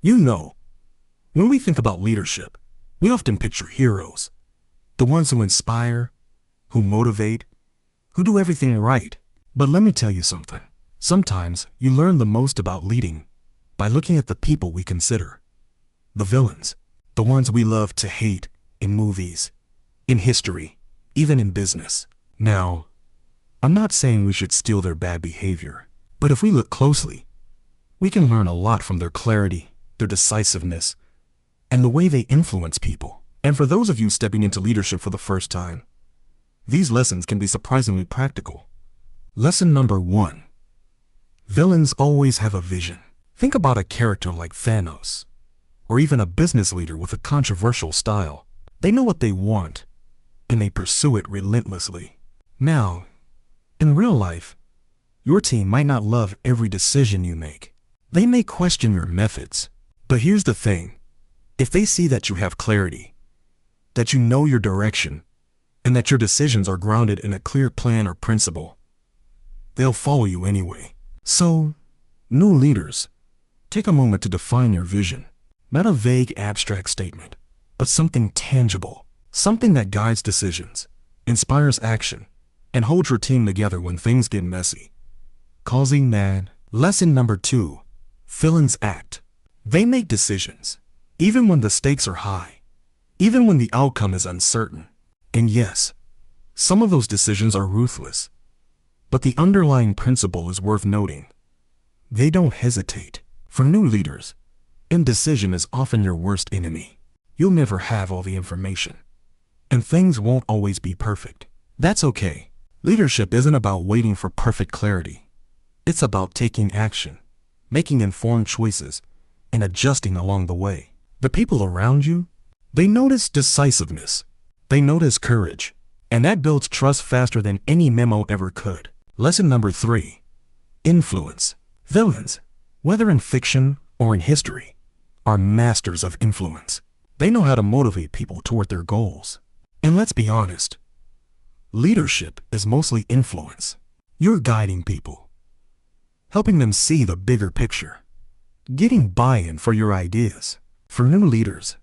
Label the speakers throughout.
Speaker 1: You know, when we think about leadership, we often picture heroes, the ones who inspire, who motivate, who do everything right. But let me tell you something. Sometimes you learn the most about leading by looking at the people we consider the villains, the ones we love to hate in movies, in history, even in business. Now, I'm not saying we should steal their bad behavior, but if we look closely, we can learn a lot from their clarity, their decisiveness, and the way they influence people. And for those of you stepping into leadership for the first time, these lessons can be surprisingly practical. Lesson number 1. Villains always have a vision. Think about a character like Thanos, or even a business leader with a controversial style. They know what they want, and they pursue it relentlessly. Now, in real life, your team might not love every decision you make. They may question your methods. But here's the thing. If they see that you have clarity, that you know your direction, and that your decisions are grounded in a clear plan or principle, they'll follow you anyway. So, new leaders, take a moment to define your vision. Not a vague abstract statement, but something tangible, something that guides decisions, inspires action, and holds your team together when things get messy. Causing mad. Lesson number 2. Villains act. They make decisions, even when the stakes are high, even when the outcome is uncertain. And yes, some of those decisions are ruthless, but the underlying principle is worth noting. They don't hesitate. For new leaders, indecision is often your worst enemy. You'll never have all the information, and things won't always be perfect. That's okay. Leadership isn't about waiting for perfect clarity. It's about taking action, making informed choices, and adjusting along the way. The people around you, they notice decisiveness. They notice courage, and that builds trust faster than any memo ever could. Lesson number 3. Influence. Villains, whether in fiction or in history, are masters of influence. They know how to motivate people toward their goals. And let's be honest, leadership is mostly influence. You're guiding people, helping them see the bigger picture, getting buy-in for your ideas. For new leaders,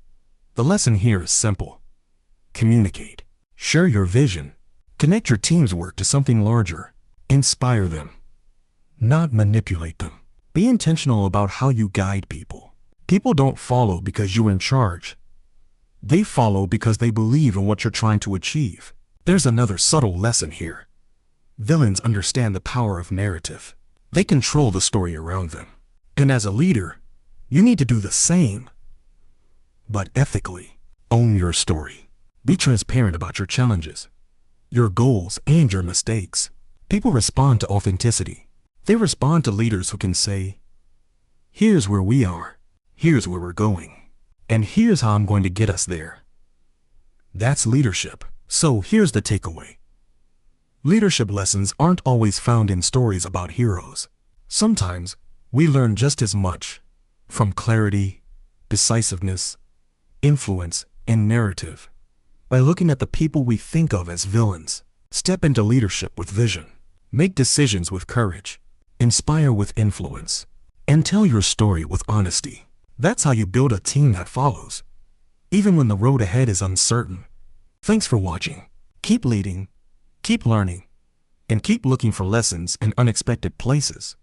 Speaker 1: the lesson here is simple. Communicate. Share your vision. Connect your team's work to something larger. Inspire them, not manipulate them. Be intentional about how you guide people. People don't follow because you're in charge. They follow because they believe in what you're trying to achieve. There's another subtle lesson here. Villains understand the power of narrative. They control the story around them. And as a leader, you need to do the same. But ethically, own your story. Be transparent about your challenges, your goals, and your mistakes. People respond to authenticity. They respond to leaders who can say, here's where we are, here's where we're going, and here's how I'm going to get us there. That's leadership. So here's the takeaway. Leadership lessons aren't always found in stories about heroes. Sometimes we learn just as much from clarity, decisiveness, influence, and narrative by looking at the people we think of as villains. Step into leadership with vision. Make decisions with courage. Inspire with influence. And tell your story with honesty. That's how you build a team that follows, even when the road ahead is uncertain. Thanks for watching. Keep leading, keep learning, and keep looking for lessons in unexpected places.